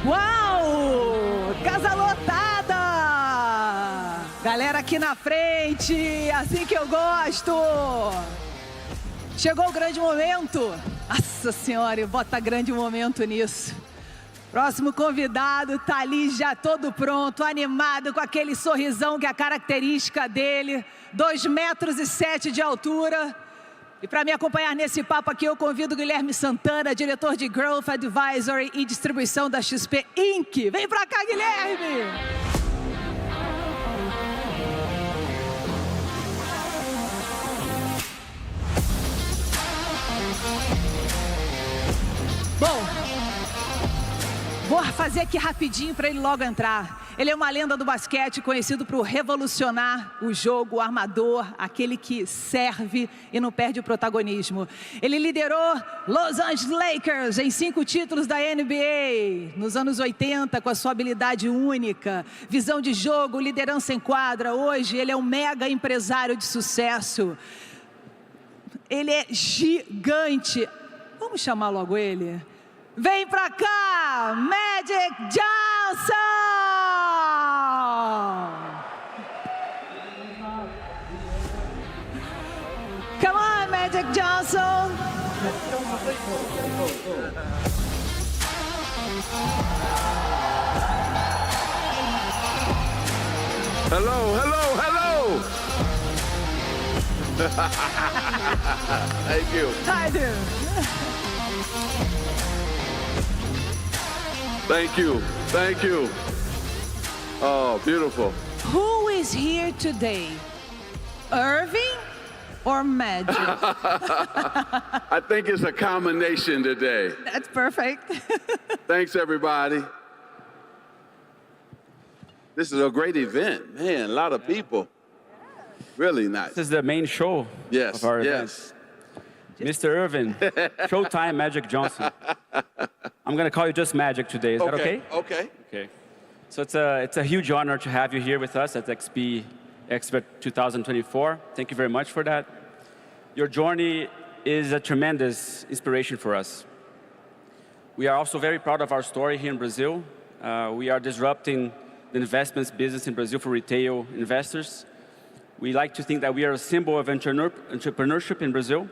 Uau! Casa lotada! Galera aqui na frente, assim que eu gosto! Chegou o grande momento. Nossa Senhora, bota grande momento nisso. Próximo convidado tá ali já todo pronto, animado, com aquele sorrisão que é a característica dele. 2,7 metros de altura. E para me acompanhar nesse papo aqui, eu convido o Guilherme Santana, diretor de Growth Advisory e distribuição da XP Inc. Vem para cá, Guilherme! Bom, vou fazer aqui rapidinho para ele logo entrar. Ele é uma lenda do basquete, conhecido por revolucionar o jogo, o armador, aquele que serve e não perde o protagonismo. Ele liderou Los Angeles Lakers em 5 títulos da NBA, nos anos 80, com a sua habilidade única, visão de jogo, liderança em quadra. Hoje ele é um mega empresário de sucesso. Ele é gigante. Vamos chamar logo ele? Vem pra cá, Magic Johnson! Come on, Magic Johnson! Hello, hello, hello! Thank you. I do. Thank you. Thank you. Oh, beautiful. Who is here today? Irving or Magic? I think it's a combination today. That's perfect. Thanks, everybody. This is a great event. Man, a lot of people. Really nice. This is the main show Yes, of our yes. event. Mr. Irvin, Showtime Magic Johnson. I'm going to call you just Magic today. Is that okay? Okay. Okay. So it's a huge honor to have you here with us at XP Expert 2024. Thank you very much for that. Your journey is a tremendous inspiration for us. We are also very proud of our story here in Brazil. We are disrupting the investments business in Brazil for retail investors. We like to think that we are a symbol of entrepreneurship in Brazil.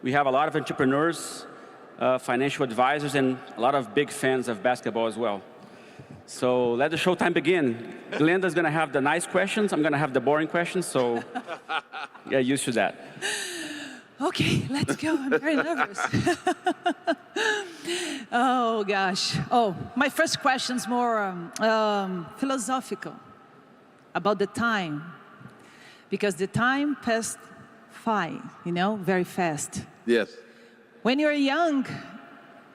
We have a lot of entrepreneurs, financial advisors, and a lot of big fans of basketball as well. So let the showtime begin. Glenda's going to have the nice questions. I'm going to have the boring questions, so get used to that. Okay, let's go. I'm very nervous. Oh, gosh. Oh, my first question's more philosophical about the time. Because the time passed very fast. Yes. When you're young,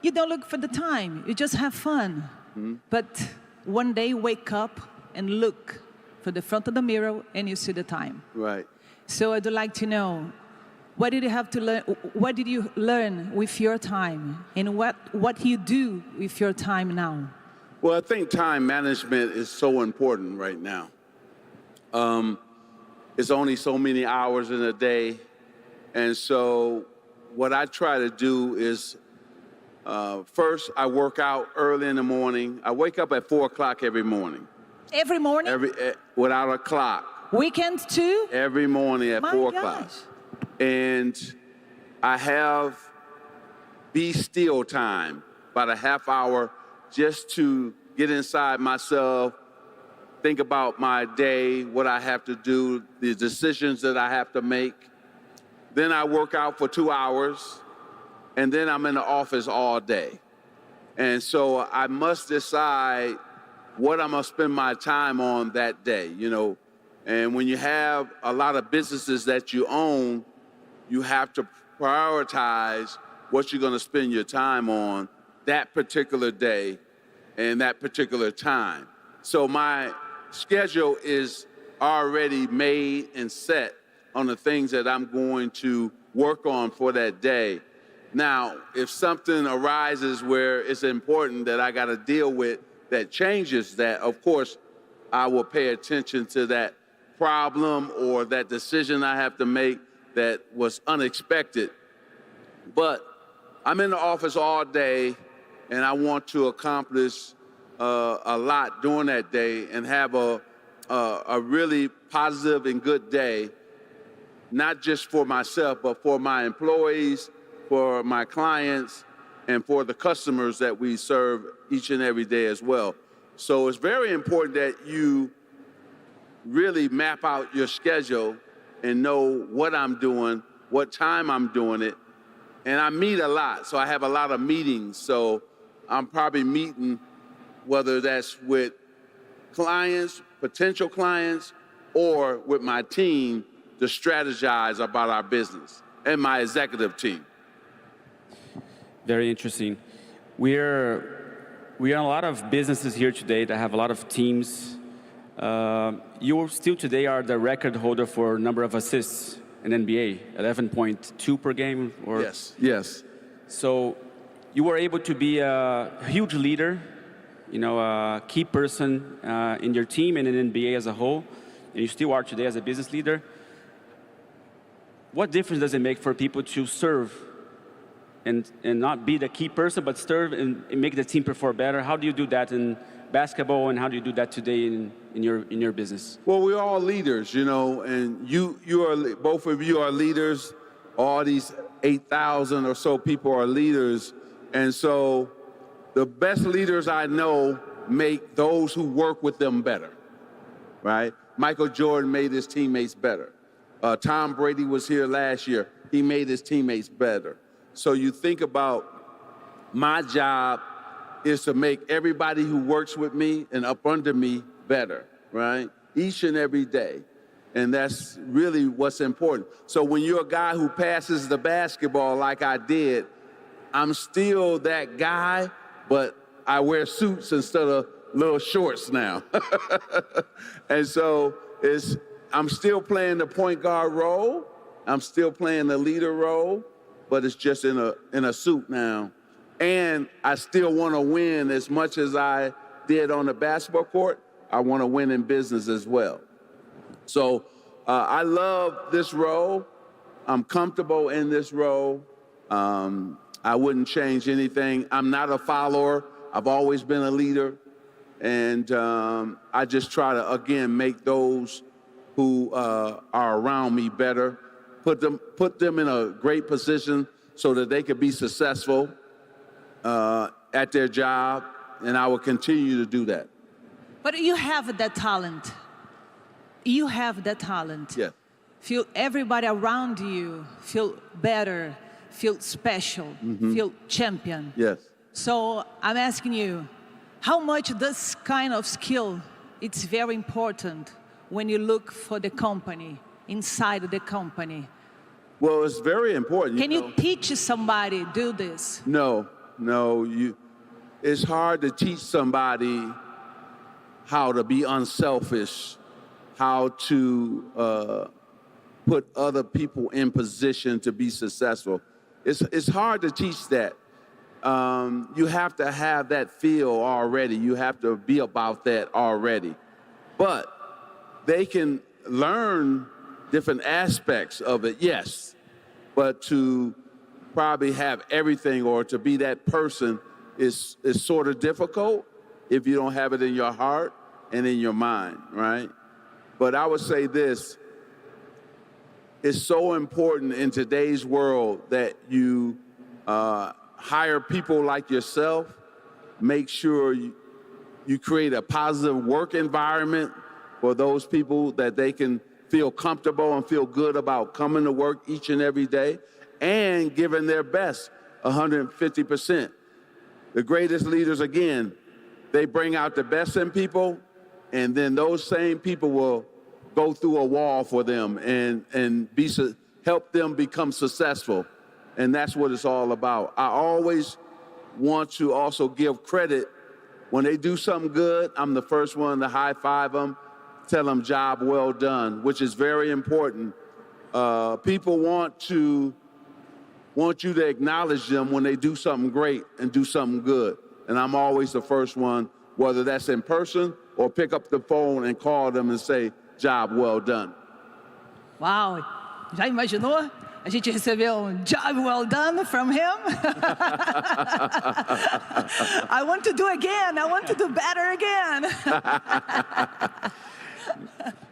you don't look for the time. You just have fun. Mm-hmm. But one day, wake up and look for the front of the mirror, and you see the time. Right. So I'd like to know, what did you have to learn? What did you learn with your time, and what you do with your time now? Well, I think time management is so important right now. It's only so many hours in a day, and so what I try to do is, first, I work out early in the morning. I wake up at 4 o'clock every morning. Every morning? Without a clock. Weekends too? Every morning at 4 o'clock. And I have be still time, about a half hour, just to get inside myself, think about my day, what I have to do, the decisions that I have to make. Then I work out for 2 hours, and then I'm in the office all day. And so I must decide what I'm gonna spend my time on that day, And when you have a lot of businesses that you own, you have to prioritize what you're gonna spend your time on that particular day and that particular time. So my schedule is already made and set on the things that I'm going to work on for that day. Now, if something arises where it's important that I got to deal with that changes that, of course, I will pay attention to that problem or that decision I have to make that was unexpected. But I'm in the office all day, and I want to accomplish a lot during that day and have a really positive and good day, not just for myself, but for my employees, for my clients, and for the customers that we serve each and every day as well. So it's very important that you really map out your schedule and know what I'm doing, what time I'm doing it. And I meet a lot, so I have a lot of meetings. So I'm probably meeting, whether that's with clients, potential clients, or with my team to strategize about our business and my executive team. Very interesting. We are a lot of businesses here today that have a lot of teams. You still today are the record holder for number of assists in NBA, 11.2 per game. Or Yes. So you were able to be a huge leader, a key person in your team and in NBA as a whole, and you still are today as a business leader. What difference does it make for people to serve and not be the key person, but serve and make the team perform better? How do you do that in basketball, and how do you do that today in your business? Well, we're all leaders, and both of you are leaders. All these 8,000 or so people are leaders, and so the best leaders I know make those who work with them better, right? Michael Jordan made his teammates better. Tom Brady was here last year. He made his teammates better. So you think about my job is to make everybody who works with me and up under me better, right? Each and every day. And that's really what's important. So when you're a guy who passes the basketball like I did, I'm still that guy, but I wear suits instead of little shorts now. And so I'm still playing the point guard role. I'm still playing the leader role, but it's just in a suit now. And I still want to win as much as I did on the basketball court. I want to win in business as well. So I love this role. I'm comfortable in this role. I wouldn't change anything. I'm not a follower. I've always been a leader. And I just try to, again, make those who are around me better, put them in a great position so that they could be successful at their job, and I will continue to do that. But you have that talent. You have that talent. Yeah. Feel everybody around you feel better, feel special, feel champion. Yes. So I'm asking you, how much this kind of skill, it's very important when you look for the company, inside the company? Well, it's very important. Can you teach somebody do this? No. It's hard to teach somebody how to be unselfish, how to put other people in position to be successful. It's hard to teach that. You have to have that feel already. You have to be about that already. But they can learn different aspects of it, yes. But to probably have everything or to be that person is sort of difficult if you don't have it in your heart and in your mind, right? But I would say this, it's so important in today's world that you hire people like yourself, make sure you create a positive work environment for those people that they can feel comfortable and feel good about coming to work each and every day and giving their best, 150%. The greatest leaders, again, they bring out the best in people, and then those same people will go through a wall for them and help them become successful. And that's what it's all about. I always want to also give credit. When they do something good, I'm the first one to high five them, tell them job well done, which is very important. People want you to acknowledge them when they do something great and do something good. And I'm always the first one, whether that's in person or pick up the phone and call them and say, job well done. Uau! Já imaginou? A gente recebeu job well done from him. I want to do again. I want to do better again.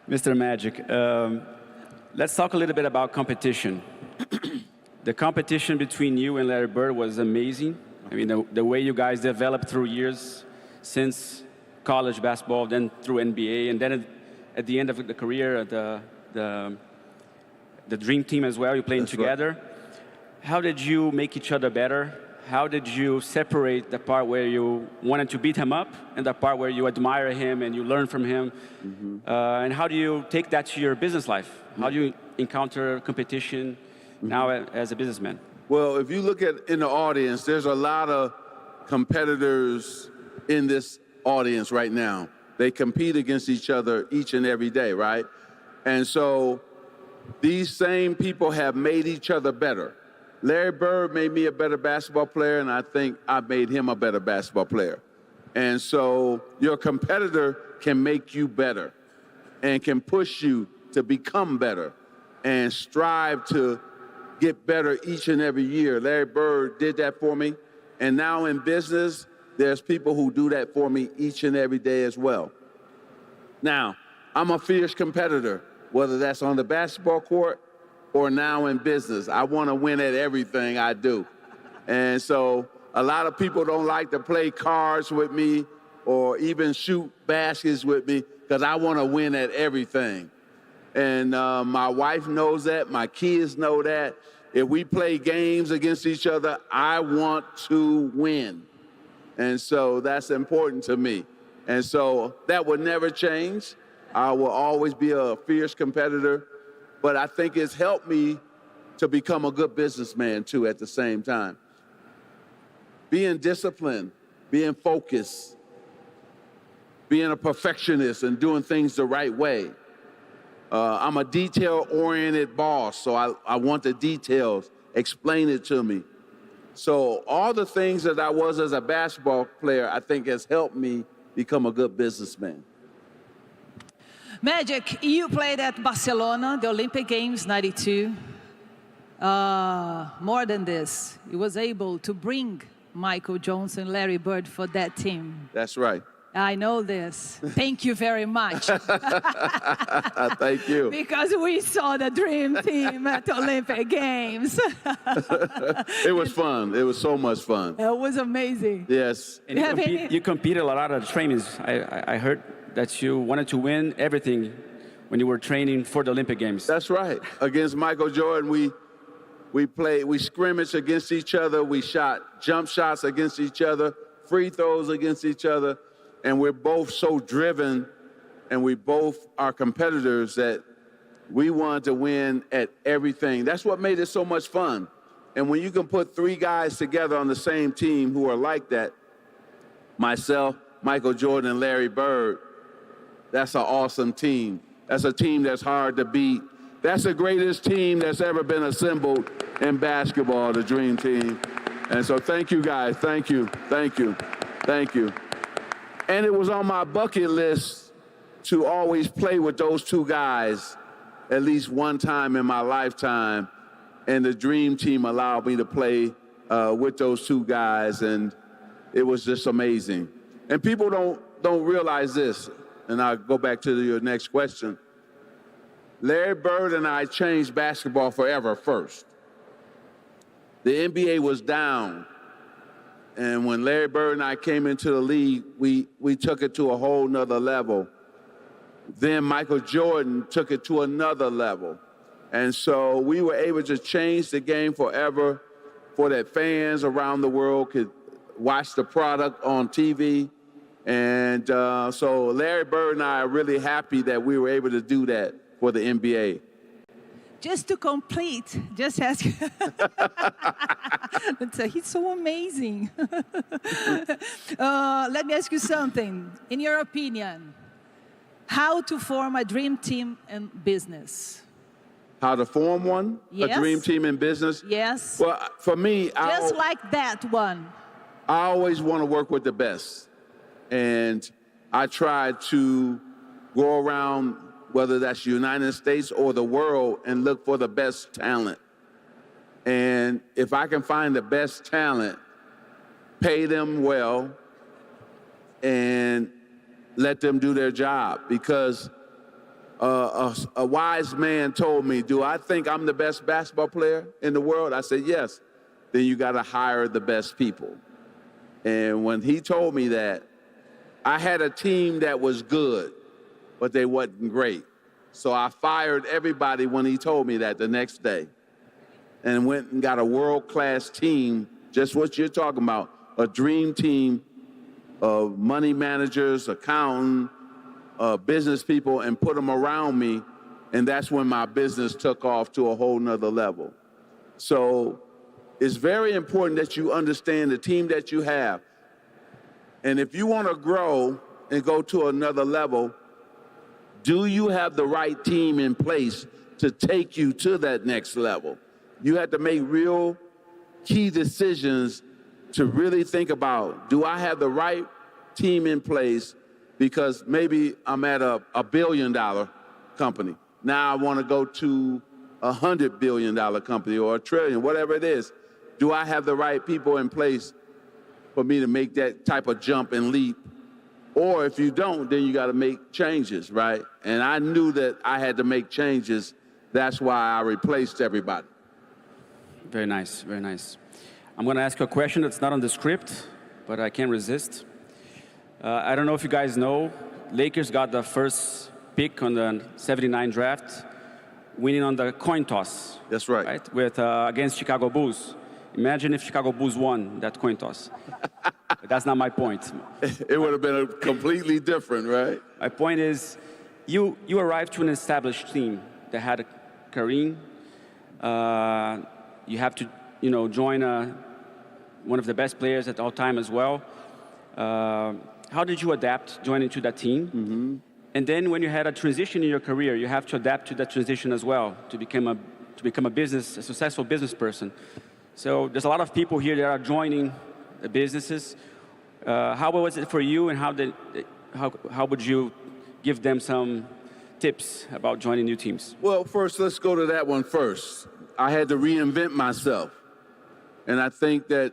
Mr. Magic, let's talk a little bit about competition. The competition between you and Larry Bird was amazing. I mean, the way you guys developed through years, since college basketball, then through NBA, and then at the end of the career, the dream team as well, you're playing together. Right. How did you make each other better? How did you separate the part where you wanted to beat him up and the part where you admire him and you learn from him? Mm-hmm. And how do you take that to your business life? Mm-hmm. How do you encounter competition now as a businessman? Well, if you look at in the audience, there's a lot of competitors in this audience right now. They compete against each other each and every day, right? And so these same people have made each other better. Larry Bird made me a better basketball player, and I think I made him a better basketball player. And so your competitor can make you better and can push you to become better and strive to get better each and every year. Larry Bird did that for me. And now in business, there's people who do that for me each and every day as well. Now, I'm a fierce competitor, whether that's on the basketball court or now in business. I want to win at everything I do. And so a lot of people don't like to play cards with me or even shoot baskets with me because I want to win at everything. And my wife knows that. My kids know that. If we play games against each other, I want to win. And so that's important to me. And so that will never change. I will always be a fierce competitor. But I think it's helped me to become a good businessman, too, at the same time. Being disciplined, being focused, being a perfectionist and doing things the right way. I'm a detail-oriented boss, so I want the details. Explain it to me. So all the things that I was as a basketball player, I think has helped me become a good businessman. Magic, you played at Barcelona, the Olympic Games, 92. More than this, you was able to bring Michael Johnson and Larry Bird for that team. That's right. I know this. Thank you very much. Thank you. Because we saw the dream team at the Olympic Games. It was fun. It was so much fun. It was amazing. Yes. And you competed a lot at trainings. I heard that you wanted to win everything when you were training for the Olympic Games. That's right. Against Michael Jordan, we scrimmaged against each other. We shot jump shots against each other, free throws against each other. And we're both so driven, and we both are competitors that we wanted to win at everything. That's what made it so much fun. And when you can put three guys together on the same team who are like that, myself, Michael Jordan, and Larry Bird, that's an awesome team. That's a team that's hard to beat. That's the greatest team that's ever been assembled in basketball, the Dream Team. And so thank you, guys. Thank you. Thank you. Thank you. And it was on my bucket list to always play with those two guys at least one time in my lifetime. And the Dream Team allowed me to play with those two guys, and it was just amazing. And people don't realize this, and I'll go back to your next question. Larry Bird and I changed basketball forever first. The NBA was down. And when Larry Bird and I came into the league, we took it to a whole nother level. Then Michael Jordan took it to another level. And so we were able to change the game forever for that fans around the world could watch the product on TV. And so Larry Bird and I are really happy that we were able to do that for the NBA. Just to complete, just ask. He's so amazing. Let me ask you something. In your opinion, how to form a dream team in business? How to form one? Yes. A dream team in business? Yes. Well, for me, just like that one. I always want to work with the best. And I try to go around, whether that's the United States or the world, and look for the best talent And if I can find the best talent, pay them well, and let them do their job. Because a wise man told me, do I think I'm the best basketball player in the world? I said, yes. Then you got to hire the best people. And when he told me that, I had a team that was good, but they wasn't great. So I fired everybody when he told me that the next day, and went and got a world-class team, just what you're talking about, a dream team of money managers, accountant, business people, and put them around me, and that's when my business took off to a whole nother level. So it's very important that you understand the team that you have. And if you want to grow and go to another level, do you have the right team in place to take you to that next level? You have to make real key decisions to really think about, do I have the right team in place? Because maybe I'm at a $1 billion company. Now I want to go to a $100 billion company or $1 trillion, whatever it is. Do I have the right people in place for me to make that type of jump and leap? Or if you don't, then you got to make changes, right? And I knew that I had to make changes. That's why I replaced everybody. Very nice, very nice. I'm going to ask you a question that's not on the script, but I can't resist. I don't know if you guys know, Lakers got the first pick on the 79 draft, winning on the coin toss. That's right. With against Chicago Bulls. Imagine if Chicago Bulls won that coin toss. But that's not my point. It would have been completely different, right? My point is, you arrived to an established team that had a Kareem. You have to, join one of the best players at all time as well. How did you adapt joining to that team? Mm-hmm. And then when you had a transition in your career, you have to adapt to that transition as well to become a successful business person. So there's a lot of people here that are joining the businesses. How was it for you, and how would you give them some tips about joining new teams? Well, first, let's go to that one first. I had to reinvent myself. And I think that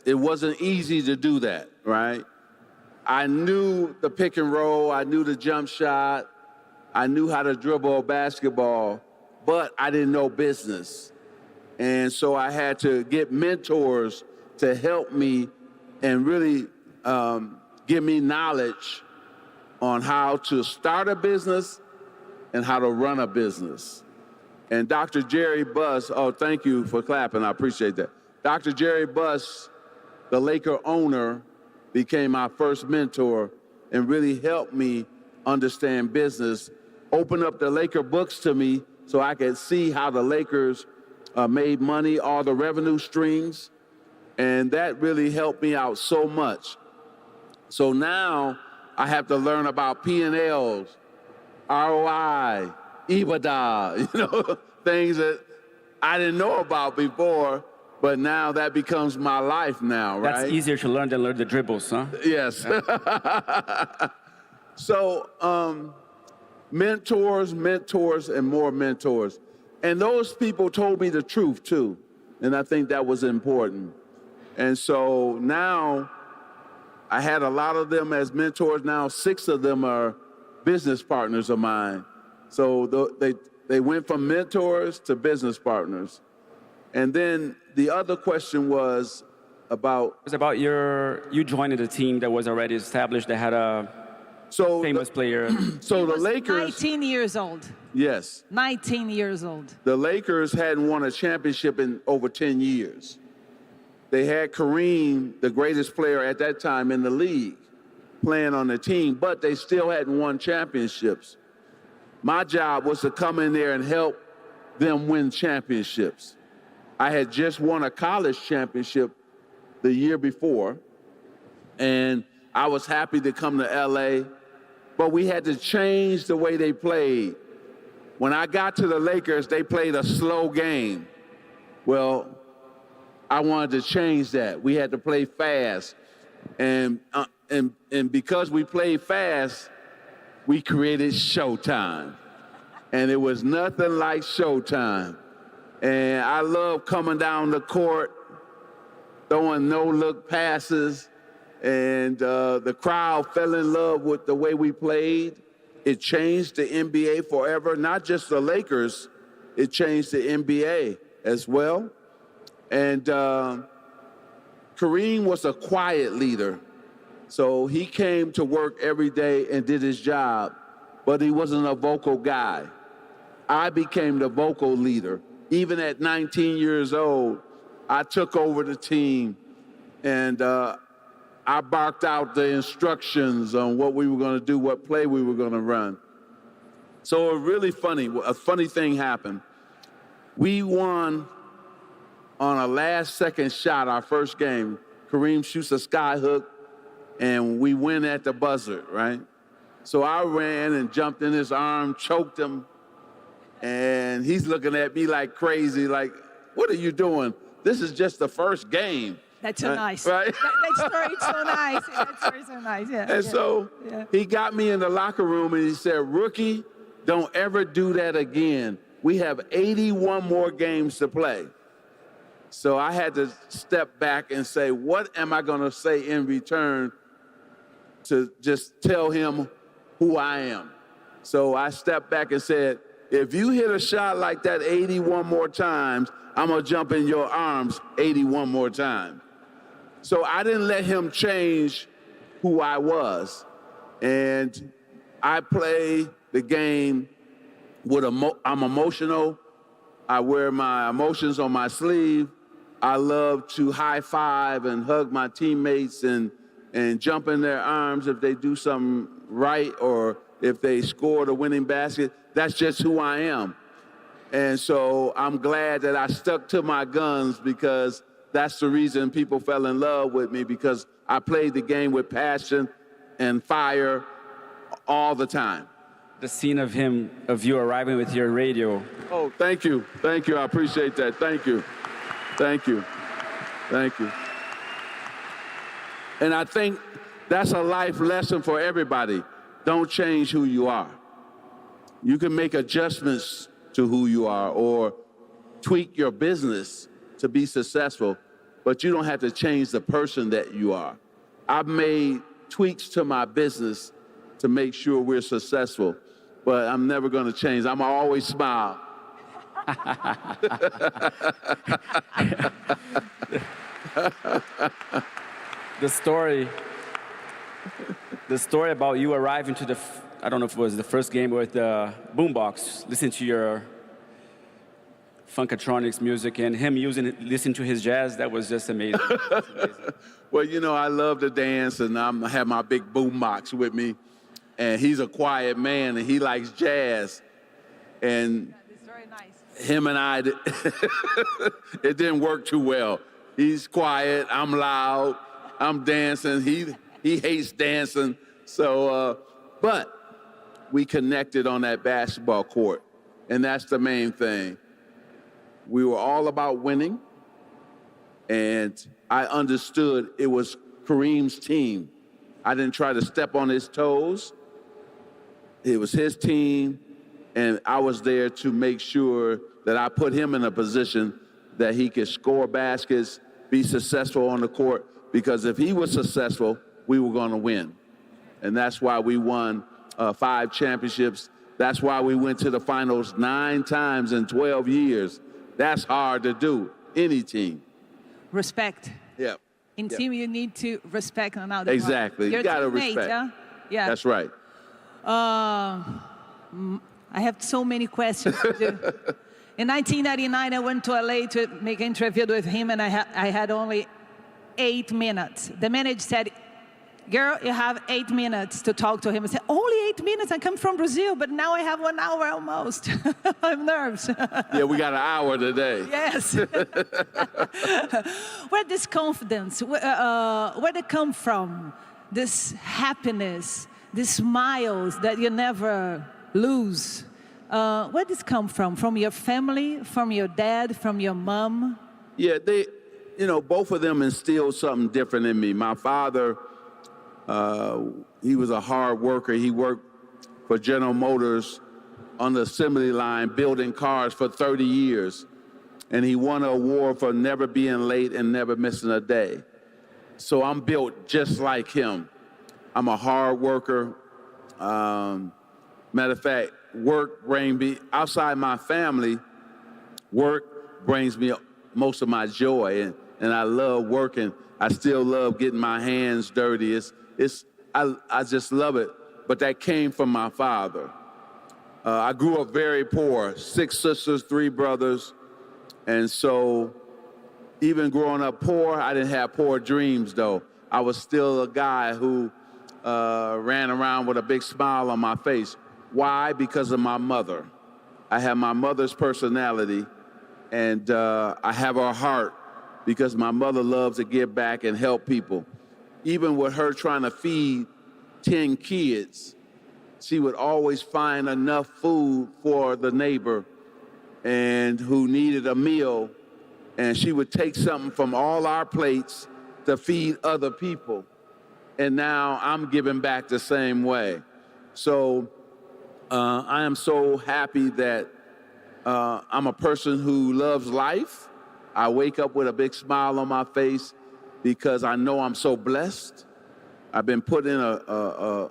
it wasn't easy to do that, right? I knew the pick and roll, I knew the jump shot, I knew how to dribble a basketball, but I didn't know business. And so I had to get mentors to help me and really give me knowledge on how to start a business and how to run a business. And Dr. Jerry Buss, oh, thank you for clapping, I appreciate that. Dr. Jerry Buss, the Laker owner, became my first mentor and really helped me understand business, opened up the Laker books to me so I could see how the Lakers made money, all the revenue streams, and that really helped me out so much. So now I have to learn about P&Ls, ROI, EBITDA, things that I didn't know about before, but now that becomes my life now, right? That's easier to learn than learn the dribbles, huh? Yes. So mentors, and more mentors. And those people told me the truth, too. And I think that was important. And so now I had a lot of them as mentors. Now 6 of them are business partners of mine. So they went from mentors to business partners. And then the other question was about... It was about you joining a team that was already established, that had a famous player. So the Lakers... 19 years old. Yes. 19 years old. The Lakers hadn't won a championship in over 10 years. They had Kareem, the greatest player at that time in the league, playing on the team, but they still hadn't won championships. My job was to come in there and help them win championships. I had just won a college championship the year before, and I was happy to come to LA, but we had to change the way they played. When I got to the Lakers, they played a slow game. Well, I wanted to change that. We had to play fast. And because we played fast, we created Showtime. And it was nothing like Showtime. And I love coming down the court, throwing no-look passes, and the crowd fell in love with the way we played. It changed the NBA forever, not just the Lakers, it changed the NBA as well. And Kareem was a quiet leader. So he came to work every day and did his job, but he wasn't a vocal guy. I became the vocal leader. Even at 19 years old, I took over the team and I barked out the instructions on what we were going to do, what play we were going to run. So it was really funny. A funny thing happened. We won on a last-second shot, our first game. Kareem shoots a sky hook, and we win at the buzzer, right? So I ran and jumped in his arm, choked him, and he's looking at me like crazy, like, what are you doing? This is just the first game. That's so nice. Right? That story's so nice. That story's so nice, yeah. And so he got me in the locker room and he said, rookie, don't ever do that again. We have 81 more games to play. So I had to step back and say, what am I going to say in return to just tell him who I am? So I stepped back and said, if you hit a shot like that 81 more times, I'm going to jump in your arms 81 more times. So I didn't let him change who I was. And I play the game with I'm emotional. I wear my emotions on my sleeve. I love to high five and hug my teammates and jump in their arms if they do something right or if they score the winning basket. That's just who I am. And so I'm glad that I stuck to my guns because that's the reason people fell in love with me, because I played the game with passion and fire all the time. The scene of you arriving with your radio. Oh, thank you. Thank you. I appreciate that. Thank you. Thank you. Thank you. And I think that's a life lesson for everybody. Don't change who you are. You can make adjustments to who you are or tweak your business to be successful, but you don't have to change the person that you are. I've made tweaks to my business to make sure we're successful, but I'm never going to change. I'm going to always smile. The story about you arriving to I don't know if it was the first game with the boombox, listening to your Funkatronics music and him listening to his jazz, that was just amazing. Well, you know, I love to dance and I have my big boombox with me. And he's a quiet man and he likes jazz. And It's very nice. him and I, it didn't work too well. He's quiet, I'm loud, I'm dancing, he hates dancing. So, but we connected on that basketball court, and that's the main thing. We were all about winning, and I understood it was Kareem's team. I didn't try to step on his toes. It was his team, and I was there to make sure that I put him in a position that he could score baskets, be successful on the court, because if he was successful, we were going to win. And that's why we won 5 championships. That's why we went to the finals 9 times in 12 years. That's hard to do, any team. Respect. Yeah. In team, you need to respect another. Exactly. You got to respect. Yeah. That's right. I have so many questions to do. In 1999, I went to LA to make an interview with him, and I had only 8 minutes. The manager said, girl, you have 8 minutes to talk to him. I said, only 8 minutes? I come from Brazil, but now I have 1 hour almost. I'm nervous. Yeah, we got an hour today. Yes. Where this confidence, where did it come from? This happiness, these smiles that you never lose. Where did this come from? From your family, from your dad, from your mom? Yeah, both of them instilled something different in me. My father, he was a hard worker. He worked for General Motors on the assembly line, building cars for 30 years. and he won an award for never being late and never missing a day. So I'm built just like him. I'm a hard worker. Matter of fact, work brings me, outside my family, work brings me most of my joy, and I love working. I still love getting my hands dirty. I just love it, but that came from my father. I grew up very poor, 6 sisters, 3 brothers, and so even growing up poor, I didn't have poor dreams though. I was still a guy who ran around with a big smile on my face. Why? Because of my mother. I have my mother's personality, and I have her heart because my mother loves to give back and help people. Even with her trying to feed 10 kids, she would always find enough food for the neighbor and who needed a meal, and she would take something from all our plates to feed other people. And now I'm giving back the same way. So I am so happy that I'm a person who loves life. I wake up with a big smile on my face because I know I'm so blessed. I've been put in a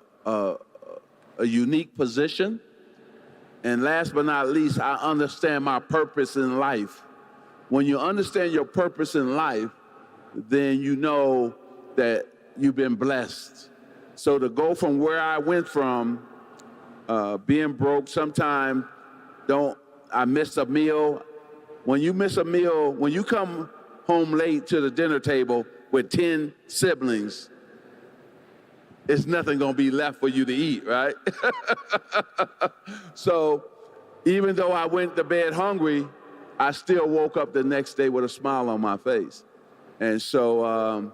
unique position. And last but not least, I understand my purpose in life. When you understand your purpose in life, then you know that you've been blessed. So to go from where I went from, being broke, sometimes I miss a meal. When you miss a meal, when you come home late to the dinner table with 10 siblings, it's nothing gonna be left for you to eat, right? So even though I went to bed hungry, I still woke up the next day with a smile on my face. And so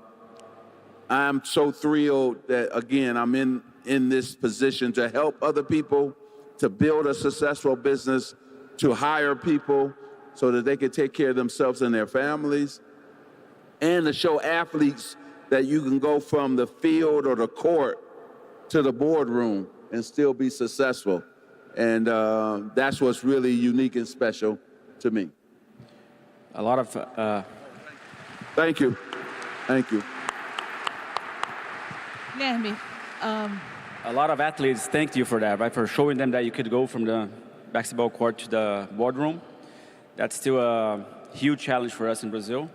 I'm so thrilled that, again, I'm in this position to help other people, to build a successful business, to hire people so that they can take care of themselves and their families, and to show athletes that you can go from the field or the court to the boardroom and still be successful. And that's what's really unique and special to me. A lot of... Thank you. Thank you. Guilherme, A lot of athletes thanked you for that, right? For showing them that you could go from the basketball court to the boardroom. That's still a huge challenge for us in Brazil.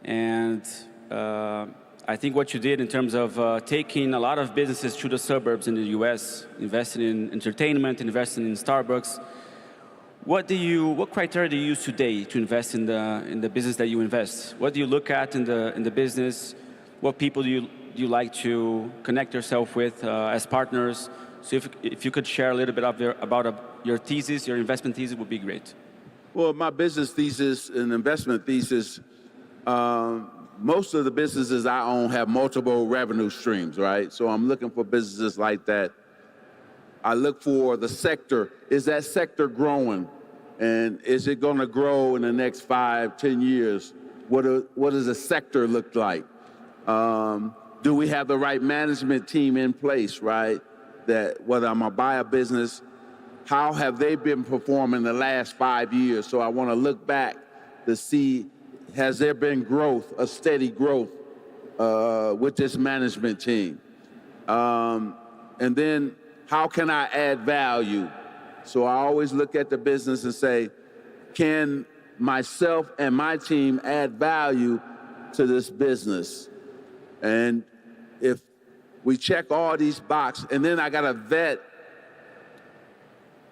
And I think what you did in terms of taking a lot of businesses to the suburbs in the US, investing in entertainment, investing in Starbucks. What criteria do you use today to invest in the business that you invest? What do you look at in the business? What people do you like to connect yourself with as partners? So if you could share a little bit about your thesis, your investment thesis would be great. Well, my business thesis and investment thesis, most of the businesses I own have multiple revenue streams, right? So I'm looking for businesses like that. I look for the sector. Is that sector growing? And is it going to grow in the next 5, 10 years? What does the sector look like? Do we have the right management team in place, right? That whether I'm going to buy a business, how have they been performing the last 5 years? So I want to look back to see, has there been growth, a steady growth with this management team? And then how can I add value? So I always look at the business and say, can myself and my team add value to this business? And if we check all these boxes, and then I got to vet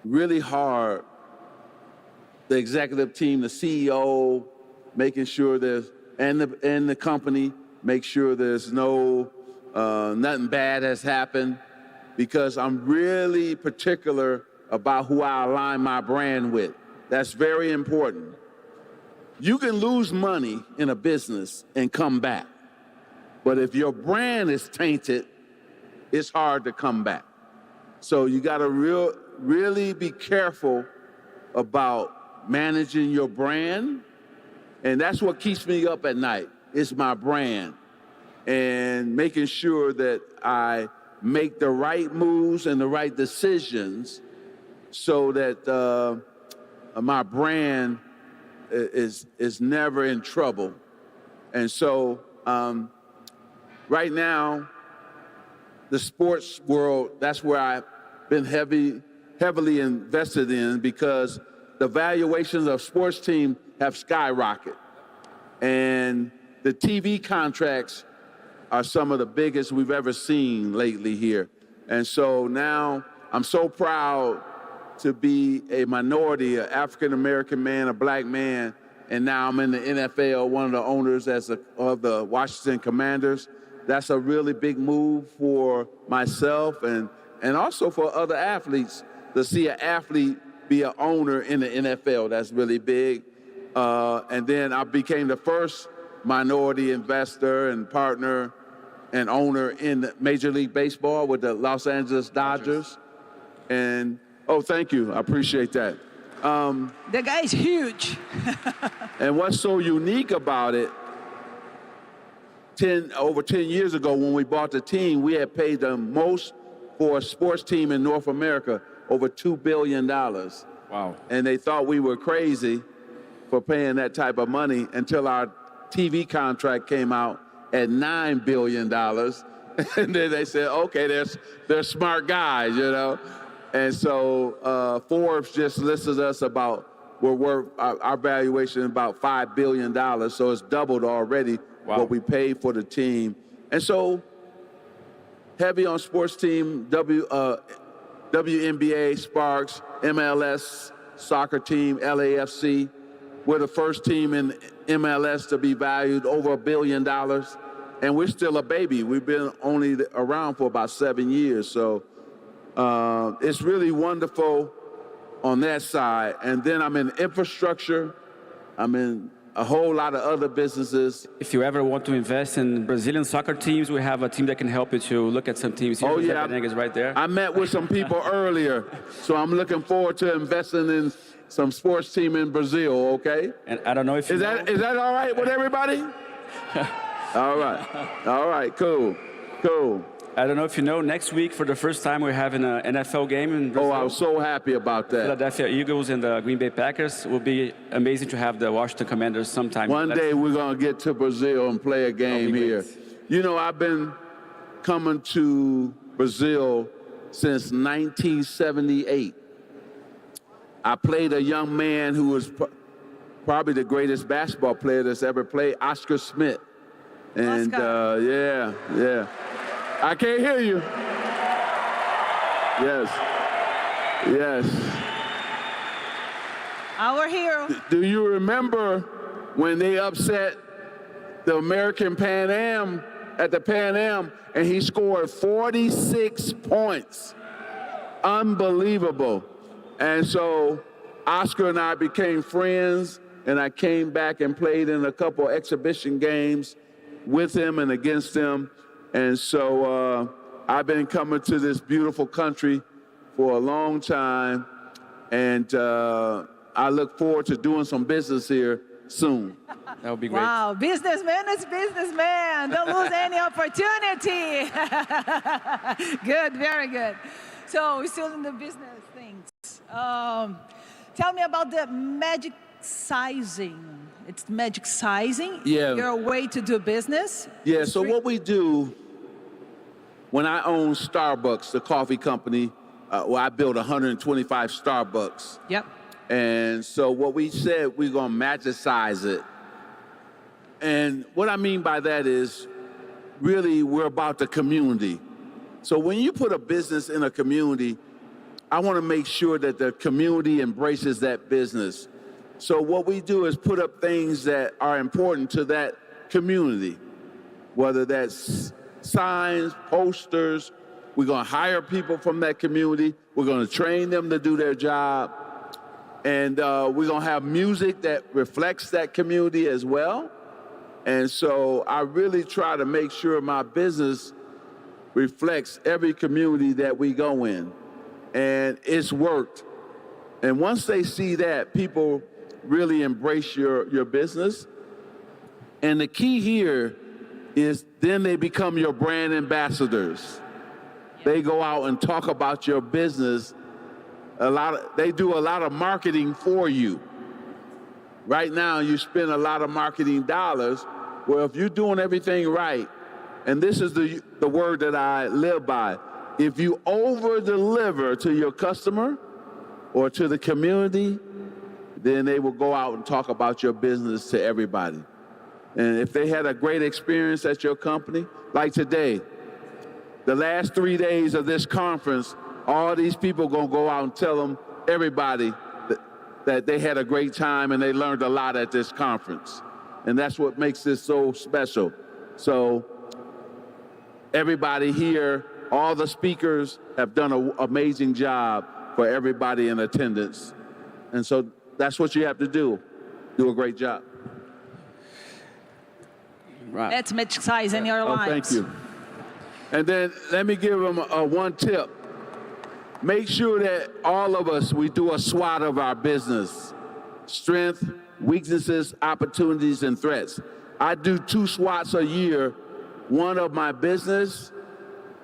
really hard the executive team, the CEO, making sure there's, and the company, make sure there's nothing bad has happened, because I'm really particular about who I align my brand with. That's very important. You can lose money in a business and come back. But if your brand is tainted, it's hard to come back. So you got to really be careful about managing your brand. And that's what keeps me up at night, is my brand. And making sure that I make the right moves and the right decisions so that my brand is never in trouble. And so right now, the sports world, that's where I've been heavily invested in, because the valuations of sports teams have skyrocketed. And the TV contracts are some of the biggest we've ever seen lately here. And so now I'm so proud to be a minority, an African-American man, a black man, and now I'm in the NFL, one of the owners of the Washington Commanders. That's a really big move for myself and also for other athletes, to see an athlete be an owner in the NFL. That's really big. And then I became the first minority investor and partner and owner in Major League Baseball with the Los Angeles Dodgers. And, oh, thank you. I appreciate that. The guy is huge. And what's so unique about it, over 10 years ago when we bought the team, we had paid the most for a sports team in North America, over $2 billion. Wow. And they thought we were crazy for paying that type of money until our TV contract came out at $9 billion. And then they said, okay, they're smart guys, you know? And so Forbes just listed us about, we're worth, our valuation about $5 billion. So it's doubled already what we paid for the team. And so heavy on sports team, WNBA, Sparks, MLS, soccer team, LAFC. We're the first team in MLS to be valued over $1 billion. And we're still a baby. We've been only around for about 7 years. So it's really wonderful on that side. And then I'm in infrastructure. I'm in a whole lot of other businesses. If you ever want to invest in Brazilian soccer teams, we have a team that can help you to look at some teams. Here. Oh, yeah. Is right there. I met with some people earlier, so I'm looking forward to investing in some sports team in Brazil, okay? And I don't know if you know. Is that all right with everybody? All right, cool. I don't know if you know, next week, for the first time, we're having an NFL game in Brazil. Oh, I was so happy about that. Philadelphia Eagles and the Green Bay Packers. It will be amazing to have the Washington Commanders sometime. One day we're going to get to Brazil and play a game here. You know, I've been coming to Brazil since 1978. I played a young man who was probably the greatest basketball player that's ever played, Oscar Smith. And yeah. I can't hear you. Yes. Our hero. Do you remember when they upset the American Pan Am at the Pan Am and he scored 46 points? Unbelievable. And so Oscar and I became friends, and I came back and played in a couple exhibition games with him and against him. And so I've been coming to this beautiful country for a long time, and I look forward to doing some business here soon. That would be great. Wow, businessman is businessman. Don't lose any opportunity. Good, very good. So we're still in the business things. Tell me about the magic sizing. It's magic sizing? Yeah. Your way to do business? Yeah, so what we do, when I own Starbucks, the coffee company, I built 125 Starbucks. Yep. And so what we said, we're going to magicize it. And what I mean by that is, really, we're about the community. So when you put a business in a community, I want to make sure that the community embraces that business. So what we do is put up things that are important to that community, whether that's signs, posters. We're going to hire people from that community. We're going to train them to do their job. And we're going to have music that reflects that community as well. And so I really try to make sure my business reflects every community that we go in. And it's worked. And once they see that, people really embrace your business. And the key here is then they become your brand ambassadors. They go out and talk about your business. They do a lot of marketing for you. Right now, you spend a lot of marketing dollars. Well, if you're doing everything right, and this is the word that I live by, if you over-deliver to your customer or to the community, then they will go out and talk about your business to everybody. And if they had a great experience at your company, like today, the last 3 days of this conference, all these people are gonna go out and tell them, everybody, that they had a great time and they learned a lot at this conference. And that's what makes this so special. So everybody here, all the speakers have done an amazing job for everybody in attendance. And so that's what you have to do a great job. Right. Let's make size in your lives. Thank you. And then let me give them one tip. Make sure that all of us, we do a SWOT of our business. Strength, weaknesses, opportunities, and threats. I do 2 SWOTs a year, one of my business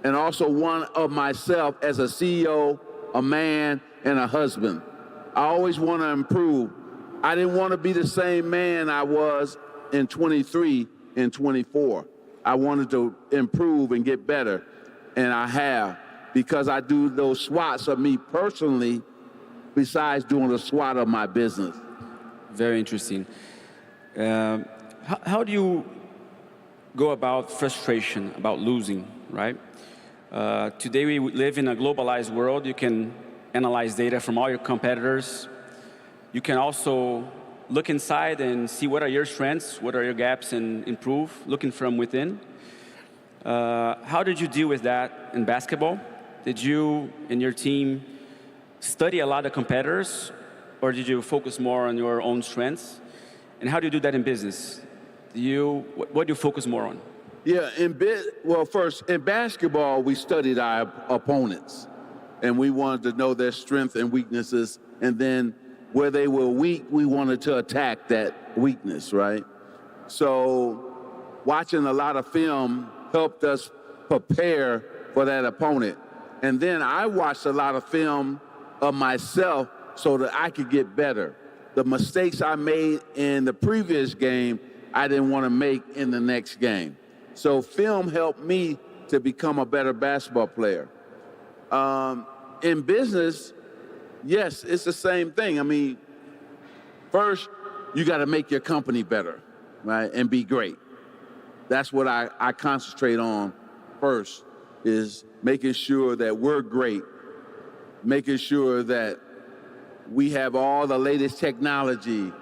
and also one of myself as a CEO, a man, and a husband. I always want to improve. I didn't want to be the same man I was in 23 and 24. I wanted to improve and get better, and I have, because I do those SWOTs of me personally, besides doing a SWOT of my business. Very interesting. How do you go about frustration, about losing, right? Today we live in a globalized world. You can analyze data from all your competitors. You can also look inside and see what are your strengths, what are your gaps, and improve, looking from within. How did you deal with that in basketball? Did you and your team study a lot of competitors, or did you focus more on your own strengths? And how do you do that in business? What do you focus more on? Yeah, well, first, in basketball, we studied our opponents, and we wanted to know their strengths and weaknesses, and then where they were weak, we wanted to attack that weakness, right? So watching a lot of film helped us prepare for that opponent. And then I watched a lot of film of myself so that I could get better. The mistakes I made in the previous game, I didn't want to make in the next game. So film helped me to become a better basketball player. In business, yes, it's the same thing. I mean, first, you got to make your company better, right, and be great. That's what I concentrate on first, is making sure that we're great, making sure that we have all the latest technology,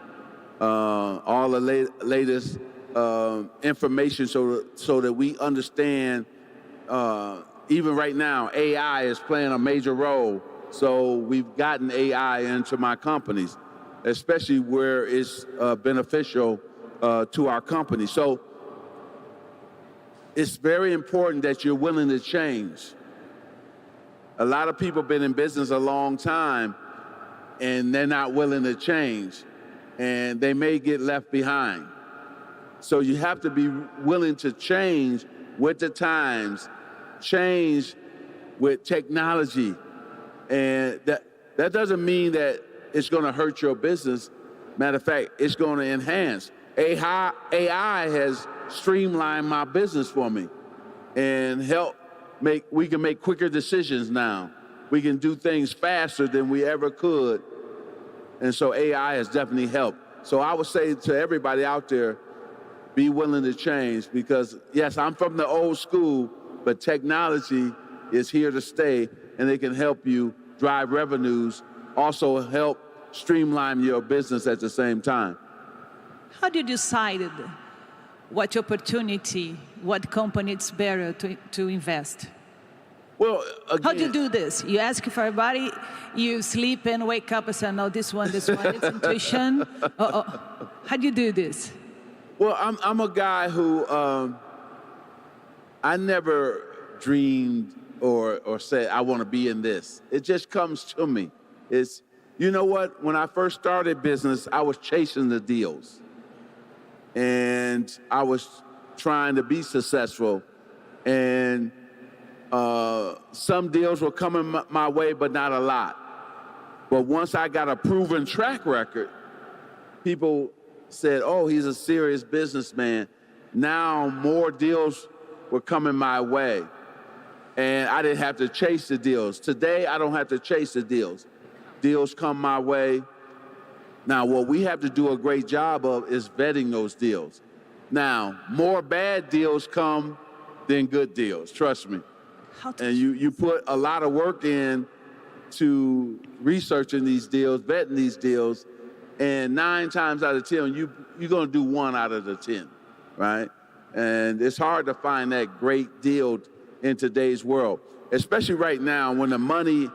all the latest information so that we understand, even right now, AI is playing a major role. So we've gotten AI into my companies, especially where it's beneficial to our company. So it's very important that you're willing to change. A lot of people have been in business a long time, and they're not willing to change, and they may get left behind. So you have to be willing to change with the times, change with technology. And that doesn't mean that it's going to hurt your business. Matter of fact, it's going to enhance. AI has streamlined my business for me and we can make quicker decisions now. We can do things faster than we ever could. And so AI has definitely helped. So I would say to everybody out there, be willing to change, because yes, I'm from the old school, but technology is here to stay, and it can help you drive revenues, also help streamline your business at the same time. How did you decide what opportunity, what company it's better to invest? Well, again, how do you do this? You ask for everybody, you sleep and wake up and say, no, this one, it's intuition. How do you do this? Well, I'm a guy who, I never dreamed or said, I want to be in this. It just comes to me. You know what? When I first started business, I was chasing the deals. And I was trying to be successful. And some deals were coming my way, but not a lot. But once I got a proven track record, people said, oh, he's a serious businessman. Now more deals were coming my way, and I didn't have to chase the deals. Today, I don't have to chase the deals. Deals come my way. Now, what we have to do a great job of is vetting those deals. Now, more bad deals come than good deals, trust me. And you put a lot of work in to researching these deals, vetting these deals, and 9 times out of 10, you're going to do 1 out of the 10, right? And it's hard to find that great deal in today's world, especially right now when the money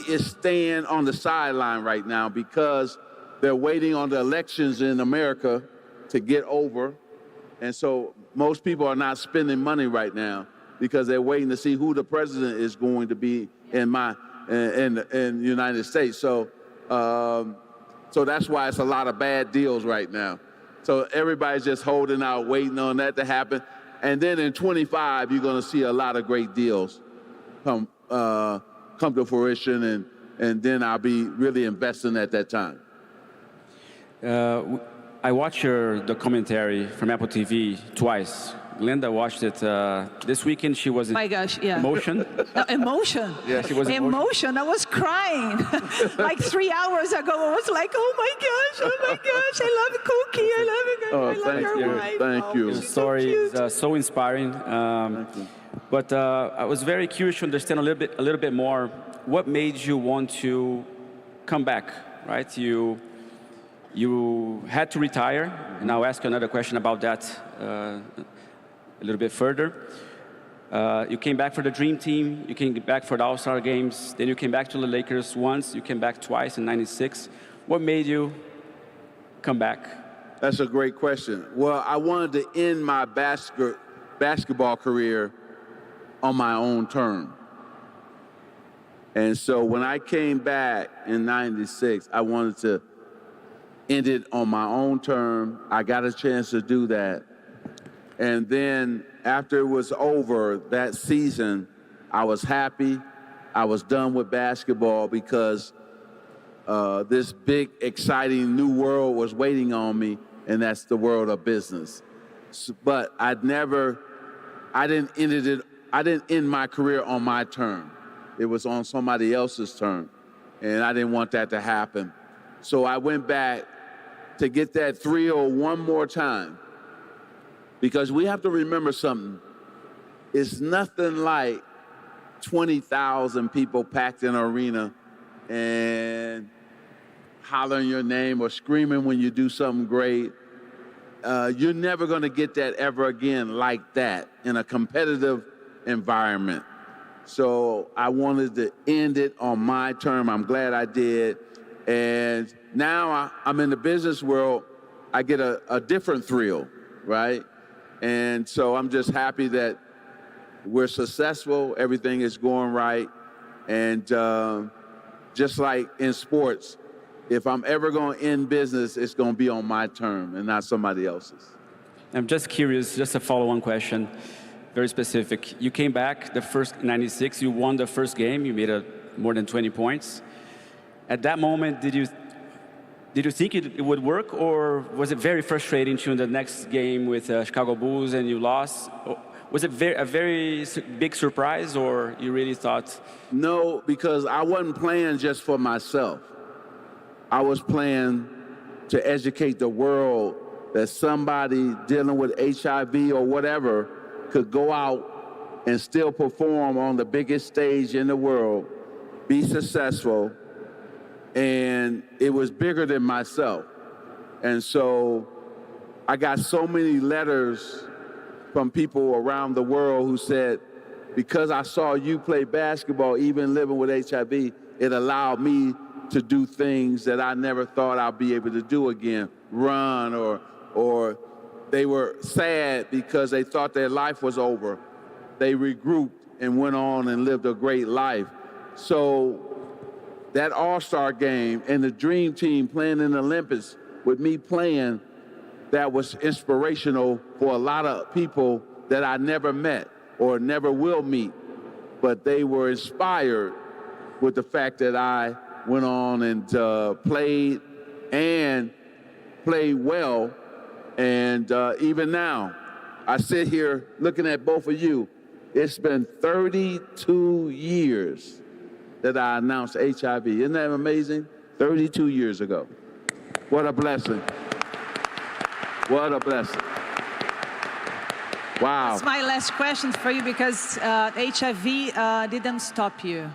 is staying on the sideline right now because they're waiting on the elections in America to get over. And so most people are not spending money right now because they're waiting to see who the president is going to be in the United States. So that's why it's a lot of bad deals right now. So everybody's just holding out, waiting on that to happen. And then in 25, you're going to see a lot of great deals come to fruition, and then I'll be really investing at that time. I watched your documentary from Apple TV twice. Glenda watched it this weekend. She was in emotion. Emotion. Yeah, she was emotion. I was crying like 3 hours ago. I was like, oh my gosh, I love Cookie. I love it. I love your wife. Thank you. Your story is so inspiring. But I was very curious to understand a little bit more. What made you want to come back? Right? You had to retire, and I'll ask you another question about that a little bit further. You came back for the Dream Team, you came back for the All-Star Games, then you came back to the Lakers once, you came back twice in '96. What made you come back? That's a great question. Well, I wanted to end my basketball career on my own term. And so when I came back in '96, I wanted to end it on my own term. I got a chance to do that. And then after it was over that season, I was happy. I was done with basketball because this big, exciting new world was waiting on me, and that's the world of business. But I didn't end my career on my term. It was on somebody else's term, and I didn't want that to happen. So I went back to get that thrill one more time, because we have to remember something. It's nothing like 20,000 people packed in an arena and hollering your name or screaming when you do something great. You're never going to get that ever again like that in a competitive environment. So I wanted to end it on my term. I'm glad I did. And now I'm in the business world. I get a different thrill, right? And so I'm just happy that we're successful. Everything is going right. And just like in sports, if I'm ever going to end business, it's going to be on my term and not somebody else's. I'm just curious, just a follow-on question, very specific. You came back the first '96, you won the first game, you made more than 20 points. At that moment, did you think it would work, or was it very frustrating to in the next game with Chicago Bulls and you lost? Was it a very big surprise, or you really thought? No, because I wasn't playing just for myself. I was playing to educate the world that somebody dealing with HIV or whatever could go out and still perform on the biggest stage in the world, be successful, and it was bigger than myself. And so I got so many letters from people around the world who said, because I saw you play basketball, even living with HIV, it allowed me to do things that I never thought I'd be able to do again, run, or they were sad because they thought their life was over. They regrouped and went on and lived a great life. So that All-Star game and the Dream Team playing in the Olympics with me playing, that was inspirational for a lot of people that I never met or never will meet, but they were inspired with the fact that I went on and played and play well. And even now, I sit here looking at both of you. It's been 32 years that I announced HIV. Isn't that amazing? 32 years ago. What a blessing. What a blessing. Wow. That's my last question for you, because HIV didn't stop you.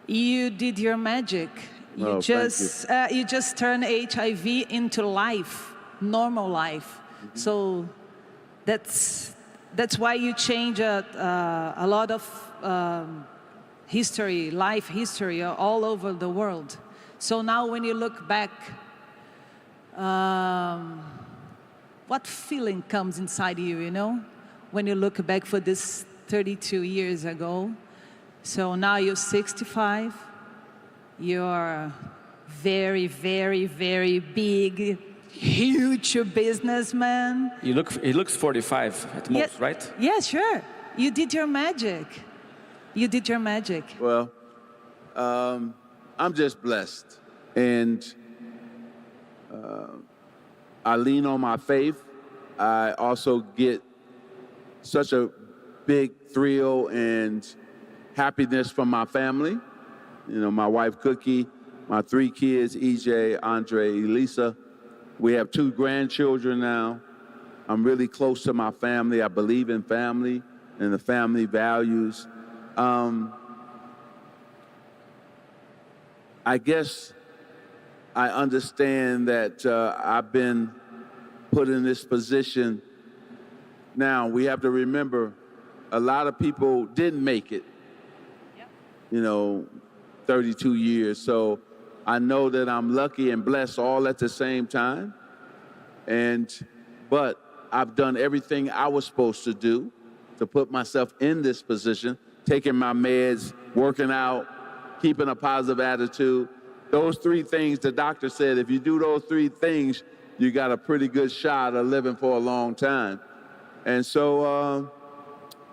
You did your magic. You just turned HIV into life, normal life. Mm-hmm. So that's why you change a lot of history, life history, all over the world. So now when you look back, what feeling comes inside you, you know, when you look back for this 32 years ago? So now you're 65, you're very, very, very big, huge businessman. He looks 45 at most, right? Yeah, sure. You did your magic. You did your magic. Well, I'm just blessed. And I lean on my faith. I also get such a big thrill and happiness from my family. You know, my wife, Cookie, my 3 kids, EJ, Andre, Elisa. We have 2 grandchildren now. I'm really close to my family. I believe in family and the family values. I guess I understand that I've been put in this position. Now, we have to remember, a lot of people didn't make it, you know, 32 years. So I know that I'm lucky and blessed all at the same time. But I've done everything I was supposed to do to put myself in this position, taking my meds, working out, keeping a positive attitude. Those 3 things, the doctor said, if you do those 3 things, you got a pretty good shot of living for a long time. And so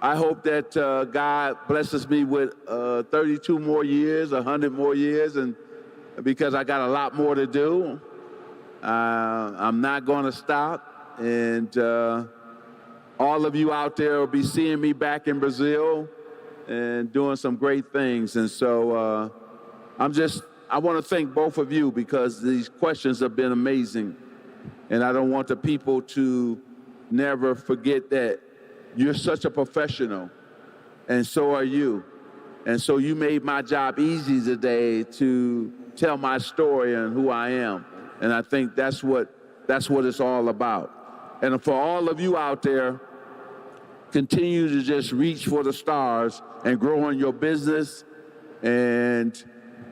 I hope that God blesses me with 32 more years, 100 more years, and because I got a lot more to do. I'm not going to stop. And all of you out there will be seeing me back in Brazil and doing some great things. And so I want to thank both of you, because these questions have been amazing. And I don't want the people to never forget that you're such a professional, and so are you. And so you made my job easy today to tell my story and who I am. And I think that's what it's all about. And for all of you out there, continue to just reach for the stars and grow in your business. And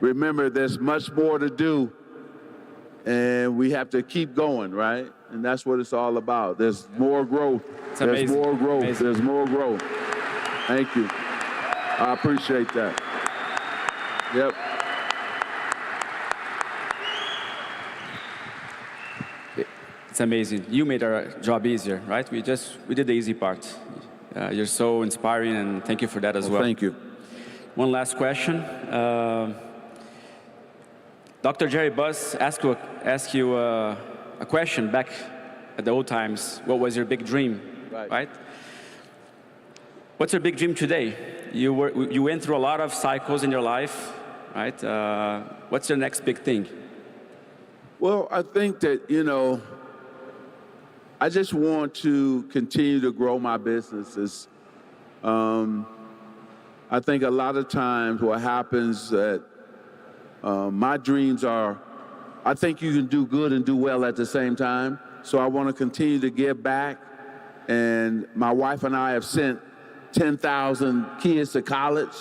remember, there's much more to do, and we have to keep going, right? And that's what it's all about. There's more growth. There's more growth. Amazing. There's more growth. Thank you. I appreciate that. Yep. It's amazing. You made our job easier, right? We did the easy part. You're so inspiring, and thank you for that as well. Thank you. One last question. Dr. Jerry Buss asked you a question back at the old times. What was your big dream, right? What's your big dream today? You went through a lot of cycles in your life, right? What's your next big thing? Well, I think that, you know, I just want to continue to grow my businesses. I think a lot of times what happens that my dreams are, I think you can do good and do well at the same time. So I want to continue to give back. And my wife and I have sent 10,000 kids to college.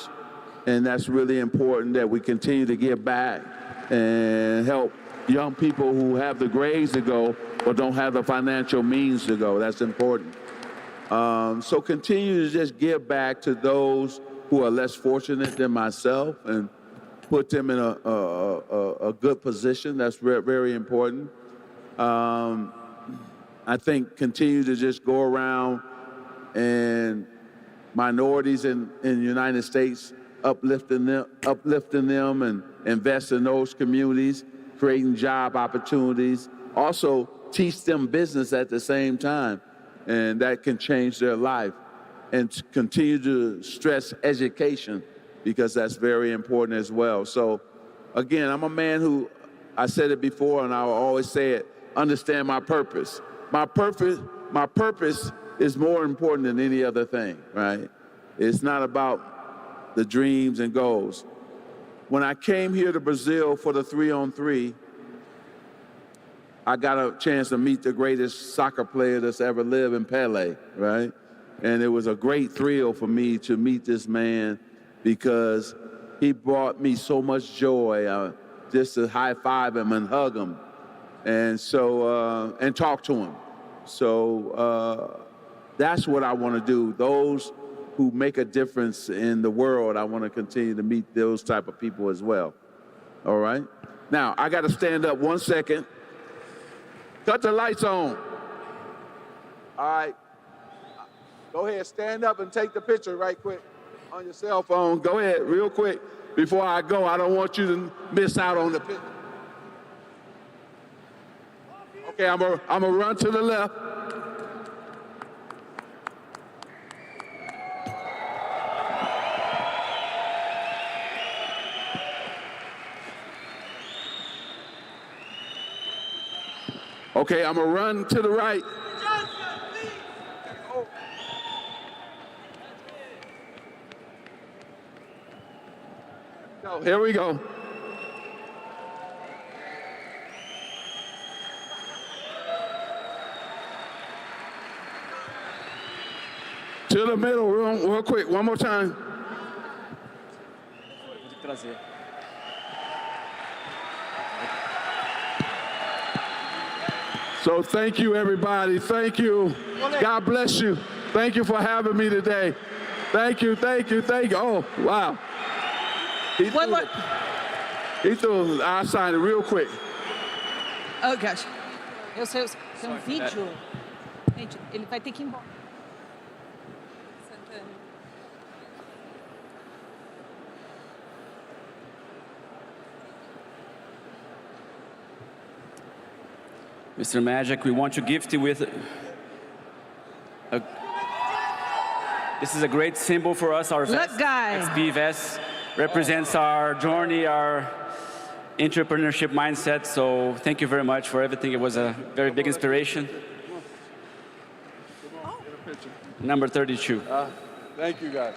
And that's really important that we continue to give back and help young people who have the grades to go but don't have the financial means to go. That's important. So continue to just give back to those who are less fortunate than myself and put them in a good position. That's very important. I think continue to just go around and minorities in the United States, uplifting them and invest in those communities, creating job opportunities, also teach them business at the same time, and that can change their life. And continue to stress education, because that's very important as well. So again, I'm a man who, I said it before and I will always say it, understand my purpose. My purpose is more important than any other thing, right? It's not about the dreams and goals. When I came here to Brazil for the 3-on-3, I got a chance to meet the greatest soccer player that's ever lived in Pelé, right? And it was a great thrill for me to meet this man, because he brought me so much joy, just to high five him and hug him, and so and talk to him. So that's what I want to do. Those who make a difference in the world, I want to continue to meet those type of people as well. All right? Now, I got to stand up 1 second. Cut the lights on. All right. Go ahead, stand up and take the picture right quick on your cell phone. Go ahead, real quick. Before I go, I don't want you to miss out on the picture. Okay, I'm gonna run to the left. Okay, I'm gonna run to the right. So here we go. To the middle, real quick, one more time. So thank you, everybody. Thank you. God bless you. Thank you for having me today. Thank you, thank you, thank you. Oh, wow. He threw, I'll sign it real quick. Oh, gosh. Eu sei, tem vídeo. Gente, ele vai ter que ir embora. Mr. Magic, we want to gift you with this is a great symbol for us. Our vest, XP vest, represents our journey, our entrepreneurship mindset. So thank you very much for everything. It was a very big inspiration. Number 32. Thank you, guys.